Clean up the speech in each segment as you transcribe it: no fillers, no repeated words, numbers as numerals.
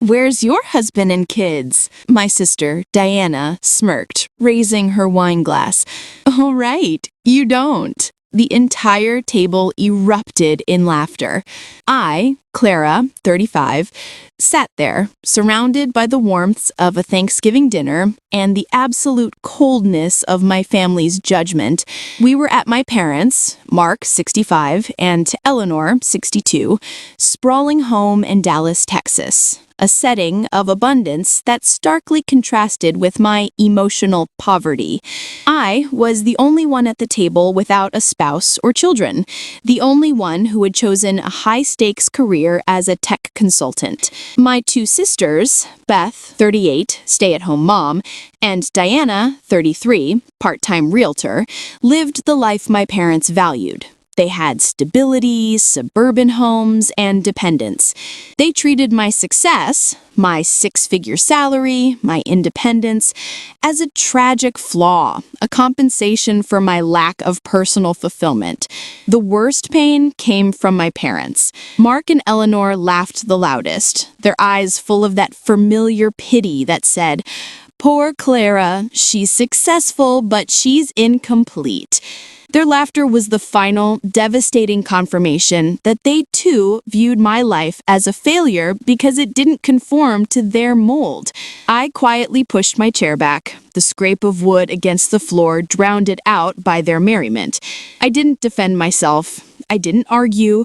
Where's your husband and kids? My sister, Diana, smirked, raising her wine glass. Oh, right, you don't. The entire table erupted in laughter. I, Clara, 35, sat there, surrounded by the warmth of a Thanksgiving dinner and the absolute coldness of my family's judgment. We were at my parents', Mark, 65, and Eleanor, 62, sprawling home in Dallas, Texas. A setting of abundance that starkly contrasted with my emotional poverty. I was the only one at the table without a spouse or children, the only one who had chosen a high-stakes career as a tech consultant. My two sisters, Beth, 38, stay-at-home mom, and Diana, 33, part-time realtor, lived the life my parents valued. They had stability, suburban homes, and dependence. They treated my success, my six-figure salary, my independence, as a tragic flaw, a compensation for my lack of personal fulfillment. The worst pain came from my parents. Mark and Eleanor laughed the loudest, their eyes full of that familiar pity that said, "Poor Clara, she's successful, but she's incomplete." Their laughter was the final, devastating confirmation that they too viewed my life as a failure because it didn't conform to their mold. I quietly pushed my chair back. The scrape of wood against the floor drowned it out by their merriment. I didn't defend myself. I didn't argue.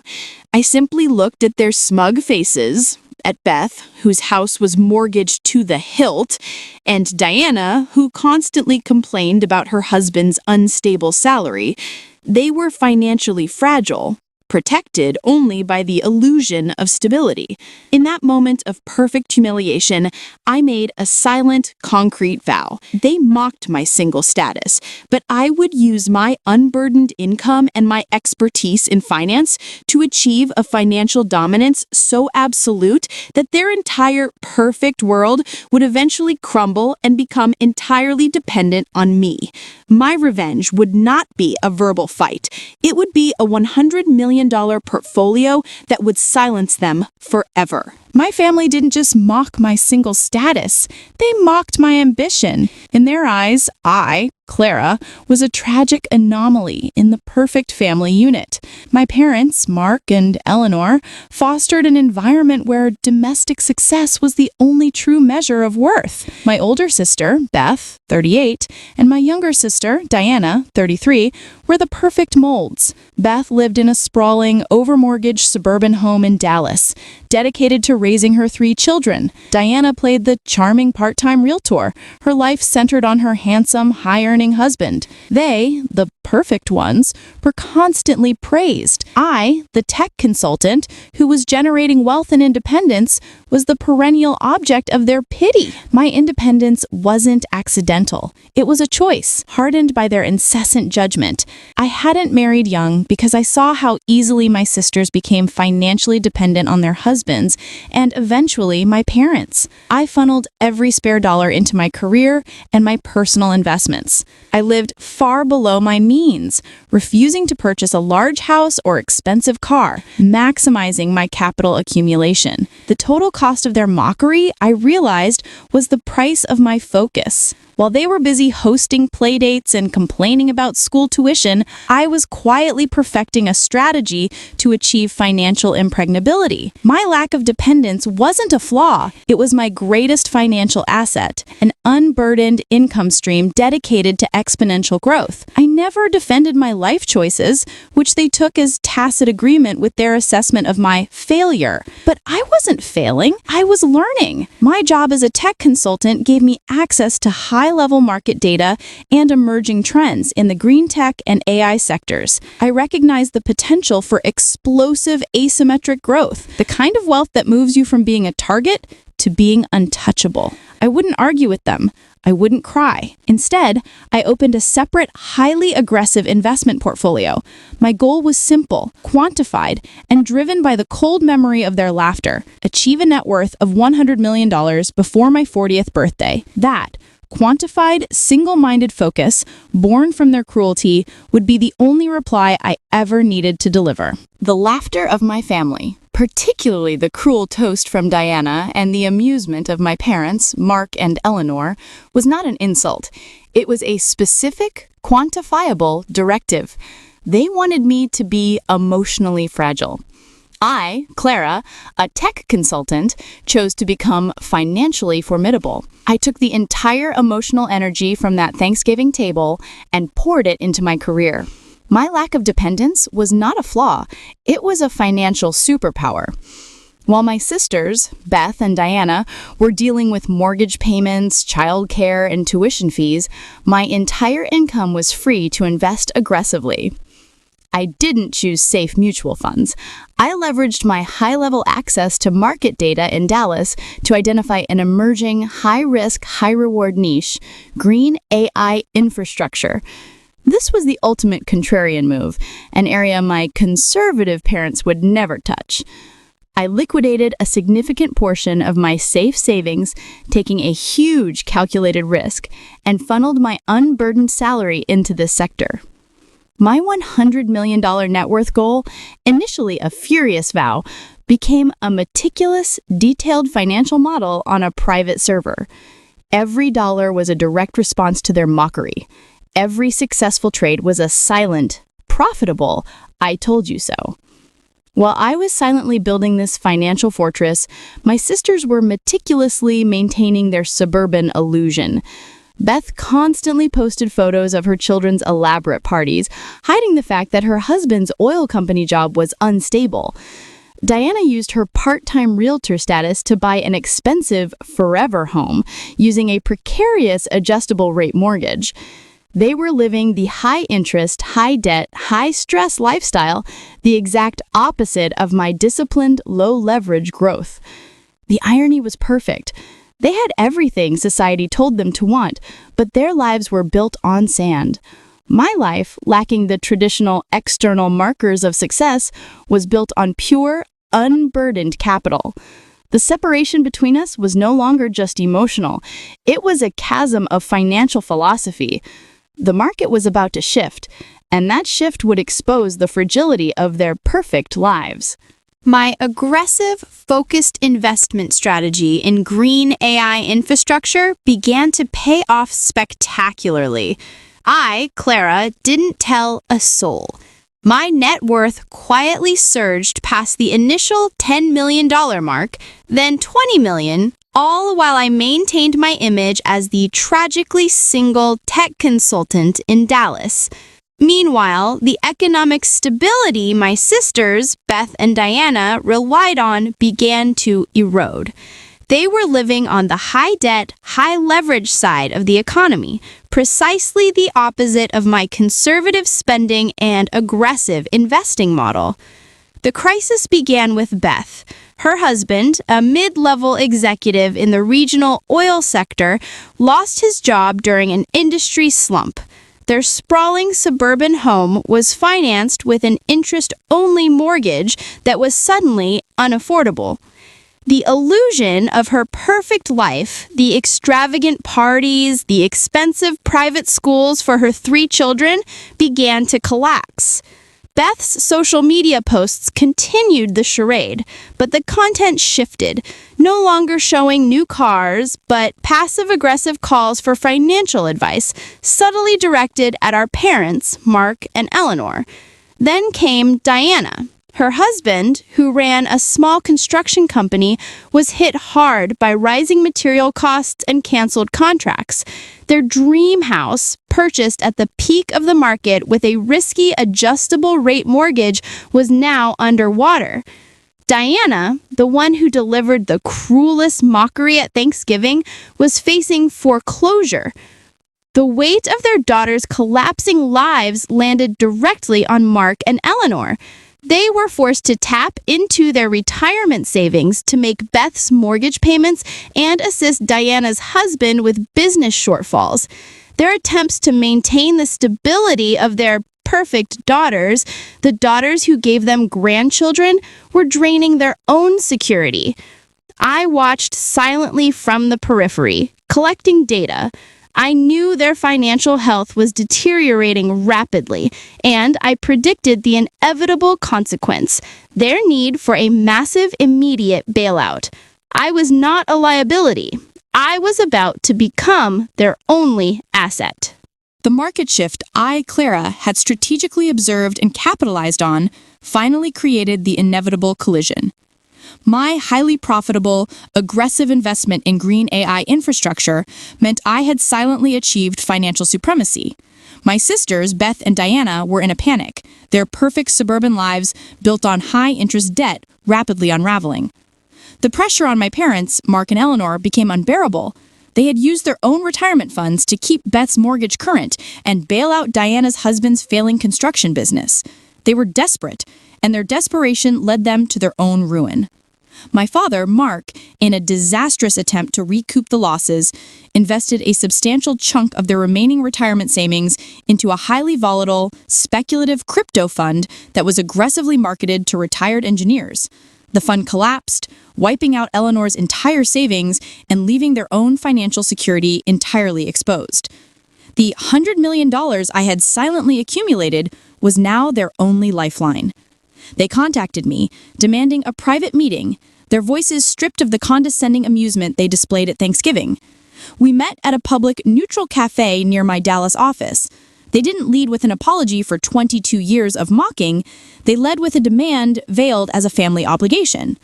I simply looked at their smug faces, at Beth, whose house was mortgaged to the hilt, and Diana, who constantly complained about her husband's unstable salary. They were financially fragile, protected only by the illusion of stability. In that moment of perfect humiliation, I made a silent, concrete vow. They mocked my single status, but I would use my unburdened income and my expertise in finance to achieve a financial dominance so absolute that their entire perfect world would eventually crumble and become entirely dependent on me. My revenge would not be a verbal fight. It would be a $100 million portfolio that would silence them forever. My family didn't just mock my single status, they mocked my ambition. In their eyes, I, Clara, was a tragic anomaly in the perfect family unit. My parents, Mark and Eleanor, fostered an environment where domestic success was the only true measure of worth. My older sister, Beth, 38, and my younger sister, Diana, 33, were the perfect molds. Beth lived in a sprawling, overmortgaged suburban home in Dallas, dedicated to raising her 3 children. Diana played the charming part-time realtor, her life centered on her handsome, high-earning husband. They, the perfect ones, were constantly praised. I, the tech consultant, who was generating wealth and independence, was the perennial object of their pity. My independence wasn't accidental. It was a choice, hardened by their incessant judgment. I hadn't married young because I saw how easily my sisters became financially dependent on their husbands and eventually my parents. I funneled every spare dollar into my career and my personal investments. I lived far below my means, refusing to purchase a large house or expensive car, maximizing my capital accumulation. The total cost of their mockery, I realized, was the price of my focus. While they were busy hosting playdates and complaining about school tuition, I was quietly perfecting a strategy to achieve financial impregnability. My lack of dependence wasn't a flaw. It was my greatest financial asset, an unburdened income stream dedicated to exponential growth. I never defended my life choices, which they took as tacit agreement with their assessment of my failure. But I wasn't failing. I was learning. My job as a tech consultant gave me access to high-level market data and emerging trends in the green tech and AI sectors. I recognized the potential for explosive asymmetric growth, the kind of wealth that moves you from being a target to being untouchable. I wouldn't argue with them. I wouldn't cry. Instead, I opened a separate, highly aggressive investment portfolio. My goal was simple, quantified, and driven by the cold memory of their laughter. Achieve a net worth of $100 million before my 40th birthday. That, quantified, single-minded focus, born from their cruelty, would be the only reply I ever needed to deliver. The laughter of my family, particularly the cruel toast from Diana and the amusement of my parents, Mark and Eleanor, was not an insult. It was a specific, quantifiable directive. They wanted me to be emotionally fragile. I, Clara, a tech consultant, chose to become financially formidable. I took the entire emotional energy from that Thanksgiving table and poured it into my career. My lack of dependence was not a flaw. It was a financial superpower. While my sisters, Beth and Diana, were dealing with mortgage payments, childcare, and tuition fees, my entire income was free to invest aggressively. I didn't choose safe mutual funds. I leveraged my high-level access to market data in Dallas to identify an emerging, high-risk, high-reward niche, green AI infrastructure. This was the ultimate contrarian move, an area my conservative parents would never touch. I liquidated a significant portion of my safe savings, taking a huge calculated risk, and funneled my unburdened salary into this sector. My $100 million net worth goal, initially a furious vow, became a meticulous, detailed financial model on a private server. Every dollar was a direct response to their mockery. Every successful trade was a silent, profitable, I told you so. While I was silently building this financial fortress, my sisters were meticulously maintaining their suburban illusion. Beth constantly posted photos of her children's elaborate parties, hiding the fact that her husband's oil company job was unstable. Diana used her part-time realtor status to buy an expensive forever home, using a precarious adjustable rate mortgage. They were living the high-interest, high-debt, high-stress lifestyle, the exact opposite of my disciplined, low-leverage growth. The irony was perfect. They had everything society told them to want, but their lives were built on sand. My life, lacking the traditional external markers of success, was built on pure, unburdened capital. The separation between us was no longer just emotional. It was a chasm of financial philosophy. The market was about to shift, and that shift would expose the fragility of their perfect lives. My aggressive, focused investment strategy in green AI infrastructure began to pay off spectacularly. I, Clara, didn't tell a soul. My net worth quietly surged past the initial $10 million mark, then $20 million, all while I maintained my image as the tragically single tech consultant in Dallas. Meanwhile, the economic stability my sisters, Beth and Diana, relied on began to erode. They were living on the high-debt, high-leverage side of the economy, precisely the opposite of my conservative spending and aggressive investing model. The crisis began with Beth. Her husband, a mid-level executive in the regional oil sector, lost his job during an industry slump. Their sprawling suburban home was financed with an interest-only mortgage that was suddenly unaffordable. The illusion of her perfect life, the extravagant parties, the expensive private schools for her 3 children, began to collapse. Beth's social media posts continued the charade, but the content shifted, no longer showing new cars, but passive-aggressive calls for financial advice, subtly directed at our parents, Mark and Eleanor. Then came Diana. Her husband, who ran a small construction company, was hit hard by rising material costs and canceled contracts. Their dream house, purchased at the peak of the market with a risky adjustable rate mortgage, was now underwater. Diana, the one who delivered the cruelest mockery at Thanksgiving, was facing foreclosure. The weight of their daughters' collapsing lives landed directly on Mark and Eleanor. They were forced to tap into their retirement savings to make Beth's mortgage payments and assist Diana's husband with business shortfalls. Their attempts to maintain the stability of their perfect daughters, the daughters who gave them grandchildren, were draining their own security. I watched silently from the periphery, collecting data. I knew their financial health was deteriorating rapidly, and I predicted the inevitable consequence, their need for a massive immediate bailout. I was not a liability. I was about to become their only asset. The market shift I, Clara, had strategically observed and capitalized on finally created the inevitable collision. My highly profitable, aggressive investment in green AI infrastructure meant I had silently achieved financial supremacy. My sisters, Beth and Diana, were in a panic, their perfect suburban lives built on high-interest debt rapidly unraveling. The pressure on my parents, Mark and Eleanor, became unbearable. They had used their own retirement funds to keep Beth's mortgage current and bail out Diana's husband's failing construction business. They were desperate, and their desperation led them to their own ruin. My father, Mark, in a disastrous attempt to recoup the losses, invested a substantial chunk of their remaining retirement savings into a highly volatile, speculative crypto fund that was aggressively marketed to retired engineers. The fund collapsed, wiping out Eleanor's entire savings and leaving their own financial security entirely exposed. The $100 million I had silently accumulated was now their only lifeline. They contacted me, demanding a private meeting, their voices stripped of the condescending amusement they displayed at Thanksgiving. We met at a public, neutral cafe near my Dallas office. They didn't lead with an apology for 22 years of mocking. They led with a demand veiled as a family obligation.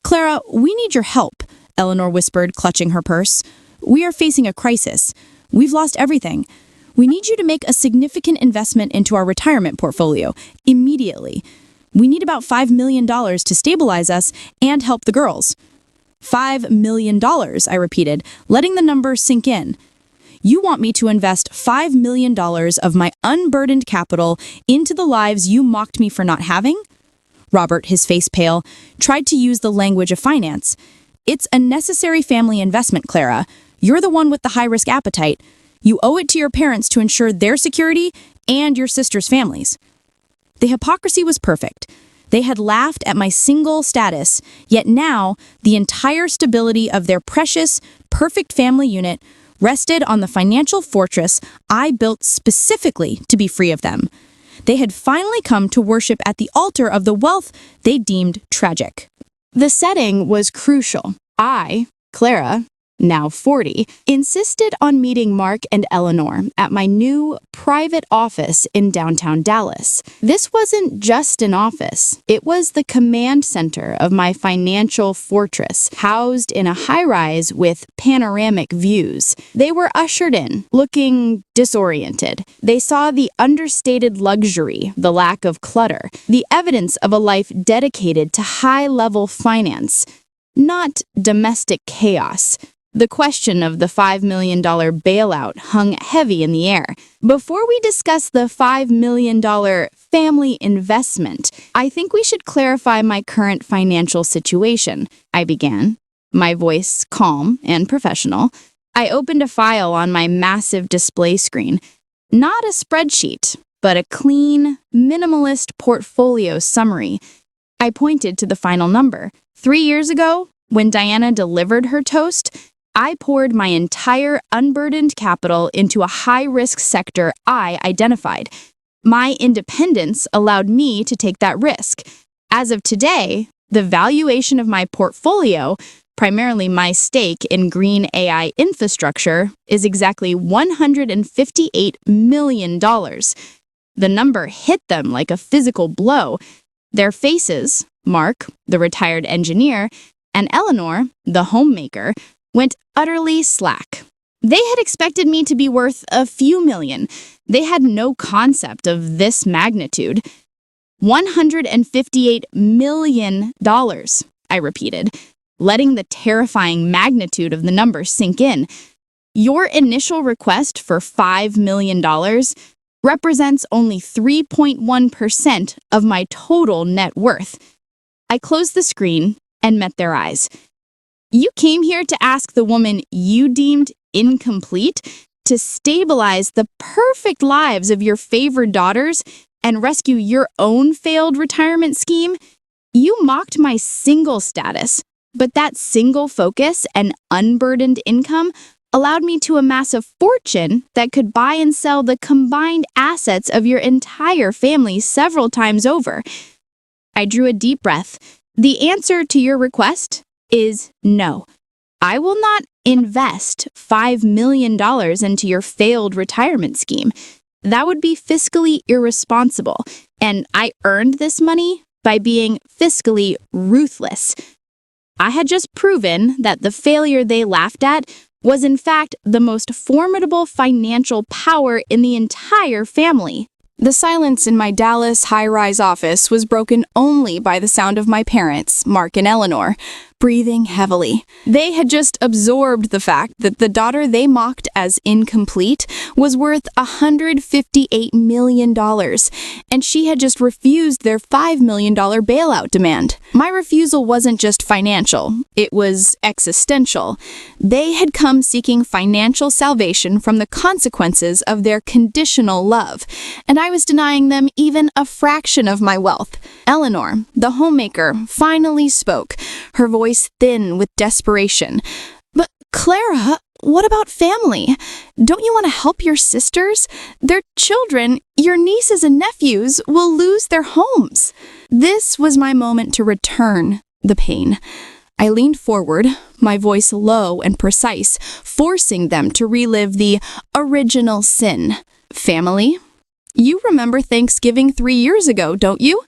"Clara, we need your help," Eleanor whispered, clutching her purse. "We are facing a crisis. We've lost everything. We need you to make a significant investment into our retirement portfolio, immediately. We need about $5 million to stabilize us and help the girls." $5 million, I repeated, letting the number sink in. "You want me to invest $5 million of my unburdened capital into the lives you mocked me for not having?" Robert, his face pale, tried to use the language of finance. "It's a necessary family investment, Clara. You're the one with the high-risk appetite. You owe it to your parents to ensure their security and your sisters' families." The hypocrisy was perfect. They had laughed at my single status, yet now the entire stability of their precious, perfect family unit rested on the financial fortress I built specifically to be free of them. They had finally come to worship at the altar of the wealth they deemed tragic. The setting was crucial. I, Clara, now 40, insisted on meeting Mark and Eleanor at my new private office in downtown Dallas. This wasn't just an office. It was the command center of my financial fortress, housed in a high-rise with panoramic views. They were ushered in, looking disoriented. They saw the understated luxury, the lack of clutter, the evidence of a life dedicated to high-level finance, not domestic chaos. The question of the $5 million bailout hung heavy in the air. Before we discuss the $5 million family investment, I think we should clarify my current financial situation, I began, my voice calm and professional. I opened a file on my massive display screen. Not a spreadsheet, but a clean, minimalist portfolio summary. I pointed to the final number. 3 years ago, when Diana delivered her toast, I poured my entire unburdened capital into a high-risk sector I identified. My independence allowed me to take that risk. As of today, the valuation of my portfolio, primarily my stake in green AI infrastructure, is exactly $158 million. The number hit them like a physical blow. Their faces, Mark, the retired engineer, and Eleanor, the homemaker, went utterly slack. They had expected me to be worth a few million. They had no concept of this magnitude. $158 million, I repeated, letting the terrifying magnitude of the number sink in. Your initial request for $5 million represents only 3.1% of my total net worth. I closed the screen and met their eyes. You came here to ask the woman you deemed incomplete to stabilize the perfect lives of your favored daughters and rescue your own failed retirement scheme? You mocked my single status, but that single focus and unburdened income allowed me to amass a fortune that could buy and sell the combined assets of your entire family several times over. I drew a deep breath. The answer to your request is no. I will not invest $5 million into your failed retirement scheme. That would be fiscally irresponsible, and I earned this money by being fiscally ruthless. I had just proven that the failure they laughed at was in fact the most formidable financial power in the entire family. The silence in my Dallas high-rise office was broken only by the sound of my parents, Mark and Eleanor, breathing heavily. They had just absorbed the fact that the daughter they mocked as incomplete was worth $158 million, and she had just refused their $5 million bailout demand. My refusal wasn't just financial, it was existential. They had come seeking financial salvation from the consequences of their conditional love, and I was denying them even a fraction of my wealth. Eleanor, the homemaker, finally spoke, her voice thin with desperation. "But Clara, what about family? Don't you want to help your sisters? Their children, your nieces and nephews, will lose their homes." This was my moment to return the pain. I leaned forward, my voice low and precise, forcing them to relive the original sin. "Family? You remember Thanksgiving 3 years ago, don't you?"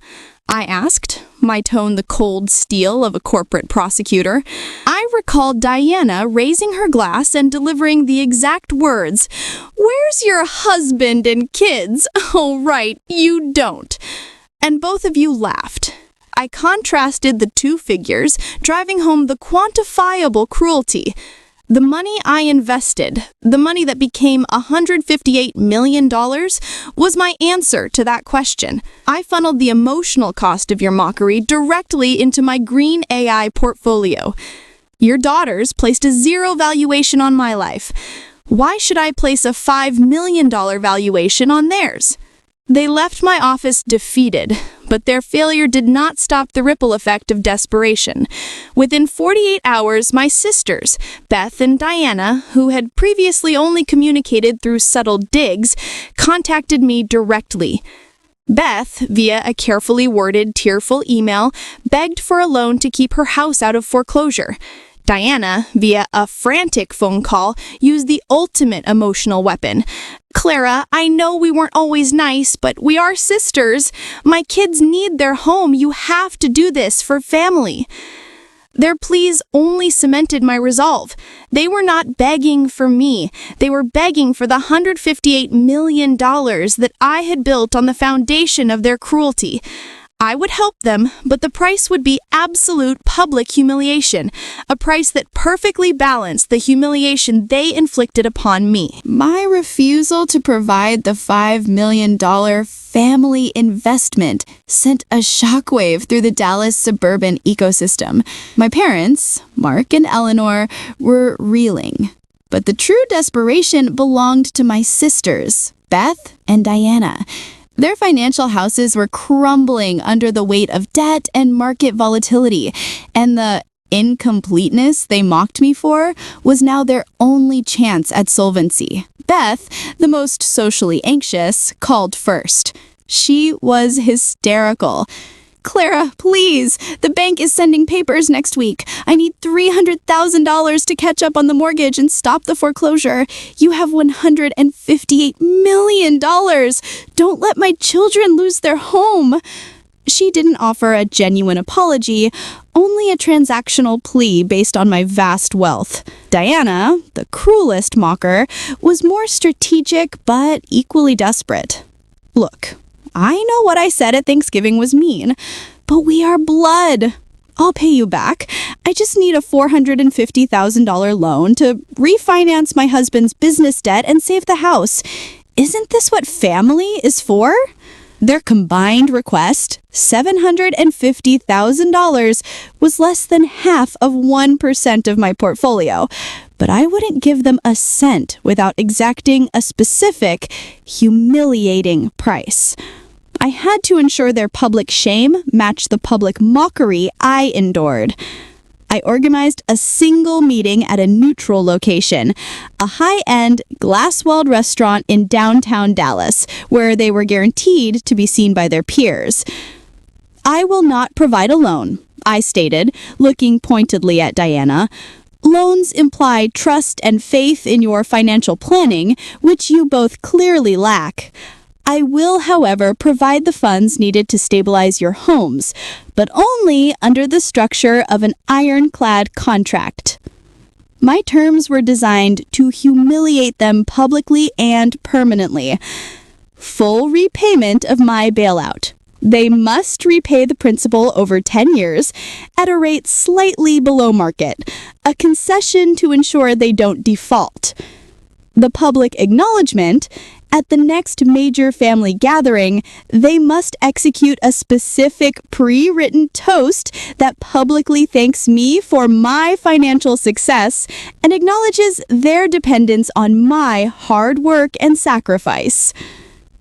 I asked, my tone the cold steel of a corporate prosecutor. I recalled Diana raising her glass and delivering the exact words, "Where's your husband and kids? Oh, right, you don't." And both of you laughed. I contrasted the two figures, driving home the quantifiable cruelty. The money I invested, the money that became $158 million, was my answer to that question. I funneled the emotional cost of your mockery directly into my green AI portfolio. Your daughters placed a zero valuation on my life. Why should I place a $5 million valuation on theirs? They left my office defeated, but their failure did not stop the ripple effect of desperation. Within 48 hours, my sisters, Beth and Diana, who had previously only communicated through subtle digs, contacted me directly. Beth, via a carefully worded, tearful email, begged for a loan to keep her house out of foreclosure. Diana, via a frantic phone call, used the ultimate emotional weapon. "Clara, I know we weren't always nice, but we are sisters. My kids need their home. You have to do this for family." Their pleas only cemented my resolve. They were not begging for me. They were begging for the $158 million that I had built on the foundation of their cruelty. I would help them, but the price would be absolute public humiliation, a price that perfectly balanced the humiliation they inflicted upon me. My refusal to provide the $5 million family investment sent a shockwave through the Dallas suburban ecosystem. My parents, Mark and Eleanor, were reeling. But the true desperation belonged to my sisters, Beth and Diana. Their financial houses were crumbling under the weight of debt and market volatility, and the incompleteness they mocked me for was now their only chance at solvency. Beth, the most socially anxious, called first. She was hysterical. "Clara, please, the bank is sending papers next week. I need $300,000 to catch up on the mortgage and stop the foreclosure. You have $158 million. Don't let my children lose their home." She didn't offer a genuine apology, only a transactional plea based on my vast wealth. Diana, the cruelest mocker, was more strategic but equally desperate. "Look, I know what I said at Thanksgiving was mean, but we are blood. I'll pay you back. I just need a $450,000 loan to refinance my husband's business debt and save the house. Isn't this what family is for?" Their combined request, $750,000, was less than half of 1% of my portfolio, but I wouldn't give them a cent without exacting a specific, humiliating price. I had to ensure their public shame matched the public mockery I endured. I organized a single meeting at a neutral location, a high-end, glass-walled restaurant in downtown Dallas, where they were guaranteed to be seen by their peers. "I will not provide a loan," I stated, looking pointedly at Diana. "Loans imply trust and faith in your financial planning, which you both clearly lack. I will, however, provide the funds needed to stabilize your homes, but only under the structure of an ironclad contract." My terms were designed to humiliate them publicly and permanently. Full repayment of my bailout. They must repay the principal over 10 years at a rate slightly below market, a concession to ensure they don't default. The public acknowledgement: at the next major family gathering, they must execute a specific pre-written toast that publicly thanks me for my financial success and acknowledges their dependence on my hard work and sacrifice.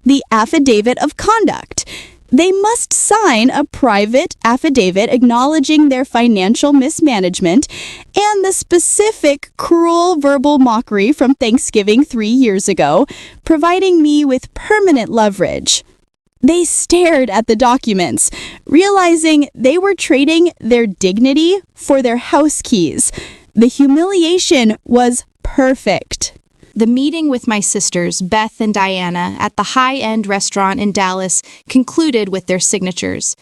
The affidavit of conduct. They must sign a private affidavit acknowledging their financial mismanagement and the specific cruel verbal mockery from Thanksgiving 3 years ago, providing me with permanent leverage. They stared at the documents, realizing they were trading their dignity for their house keys. The humiliation was perfect. The meeting with my sisters, Beth and Diana, at the high-end restaurant in Dallas concluded with their signatures.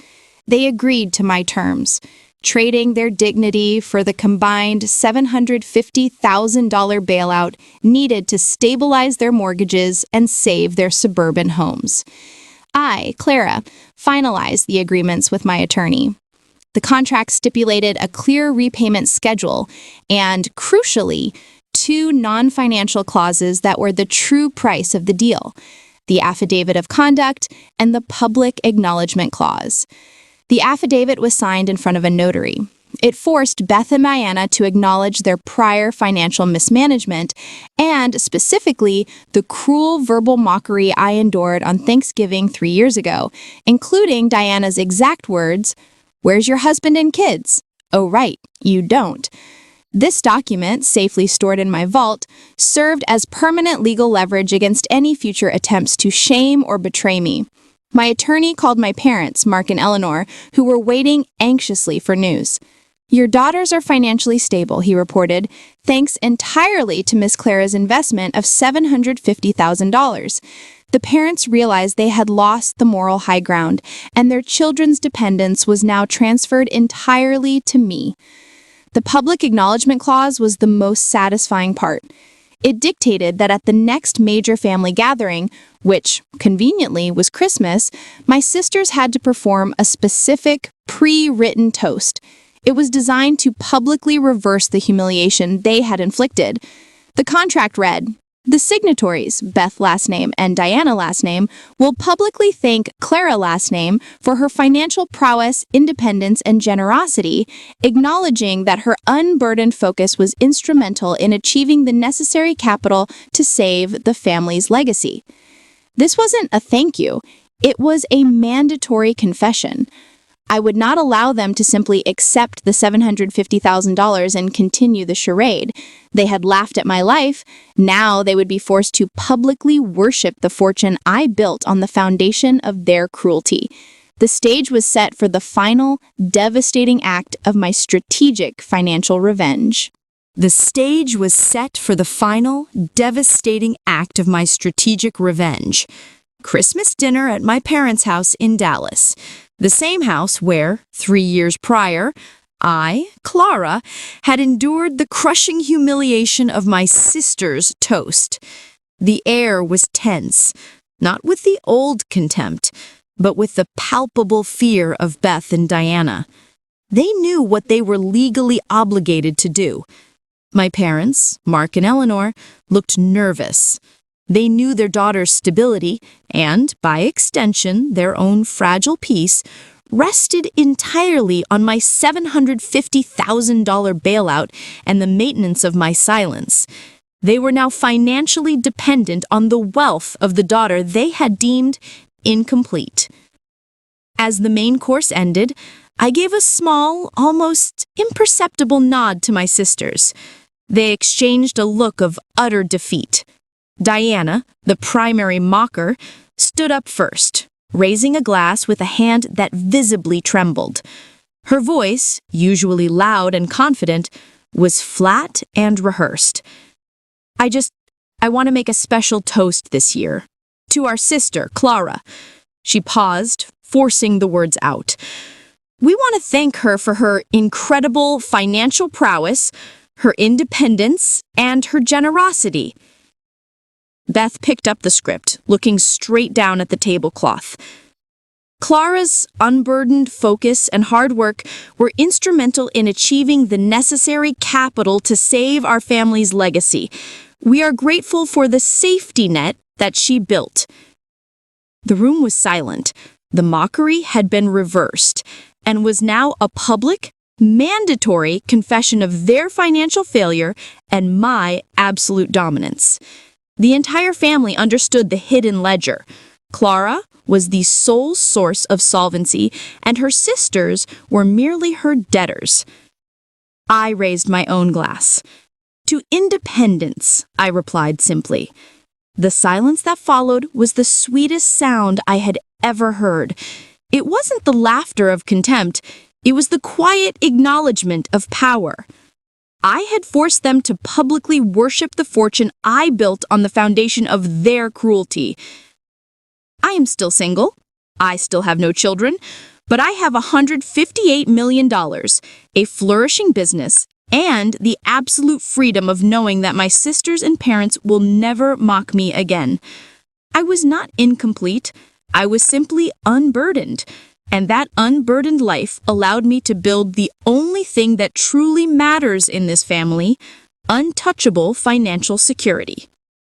They agreed to my terms, trading their dignity for the combined $750,000 bailout needed to stabilize their mortgages and save their suburban homes. I, Clara, finalized the agreements with my attorney. The contract stipulated a clear repayment schedule and, crucially, 2 non-financial clauses that were the true price of the deal: the affidavit of conduct and the public acknowledgement clause. The affidavit was signed in front of a notary. It forced Beth and Diana to acknowledge their prior financial mismanagement and, specifically, the cruel verbal mockery I endured on Thanksgiving 3 years ago, including Diana's exact words, "Where's your husband and kids? Oh, right, you don't." This document, safely stored in my vault, served as permanent legal leverage against any future attempts to shame or betray me. My attorney called my parents, Mark and Eleanor, who were waiting anxiously for news. "Your daughters are financially stable," he reported, "thanks entirely to Miss Clara's investment of $750,000. The parents realized they had lost the moral high ground, and their children's dependence was now transferred entirely to me." The public acknowledgement clause was the most satisfying part. It dictated that at the next major family gathering, which, conveniently, was Christmas, my sisters had to perform a specific, pre-written toast. It was designed to publicly reverse the humiliation they had inflicted. The contract read, "The signatories, Beth last name and Diana last name, will publicly thank Clara last name for her financial prowess, independence, and generosity, acknowledging that her unburdened focus was instrumental in achieving the necessary capital to save the family's legacy." This wasn't a thank you. It was a mandatory confession. I would not allow them to simply accept the $750,000 and continue the charade. They had laughed at my life. Now they would be forced to publicly worship the fortune I built on the foundation of their cruelty. The stage was set for the final, devastating act of my strategic financial revenge. The stage was set for the final, devastating act of my strategic revenge. Christmas dinner at my parents' house in Dallas. The same house where, 3 years prior, I, Clara, had endured the crushing humiliation of my sister's toast. The air was tense, not with the old contempt, but with the palpable fear of Beth and Diana. They knew what they were legally obligated to do. My parents, Mark and Eleanor, looked nervous. They knew their daughter's stability and, by extension, their own fragile peace, rested entirely on my $750,000 bailout and the maintenance of my silence. They were now financially dependent on the wealth of the daughter they had deemed incomplete. As the main course ended, I gave a small, almost imperceptible nod to my sisters. They exchanged a look of utter defeat. Diana, the primary mocker, stood up first, raising a glass with a hand that visibly trembled. Her voice, usually loud and confident, was flat and rehearsed. I want to make a special toast this year. To our sister, Clara. She paused, forcing the words out. We want to thank her for her incredible financial prowess, her independence, and her generosity. Beth picked up the script, looking straight down at the tablecloth. Clara's unburdened focus and hard work were instrumental in achieving the necessary capital to save our family's legacy. We are grateful for the safety net that she built. The room was silent. The mockery had been reversed and was now a public, mandatory confession of their financial failure and my absolute dominance. The entire family understood the hidden ledger. Clara was the sole source of solvency, and her sisters were merely her debtors. I raised my own glass. To independence, I replied simply. The silence that followed was the sweetest sound I had ever heard. It wasn't the laughter of contempt, it was the quiet acknowledgement of power. I had forced them to publicly worship the fortune I built on the foundation of their cruelty. I am still single. I still have no children, but I have $158 million, a flourishing business, and the absolute freedom of knowing that my sisters and parents will never mock me again. I was not incomplete. I was simply unburdened, and that unburdened life allowed me to build the only thing that truly matters in this family, untouchable financial security.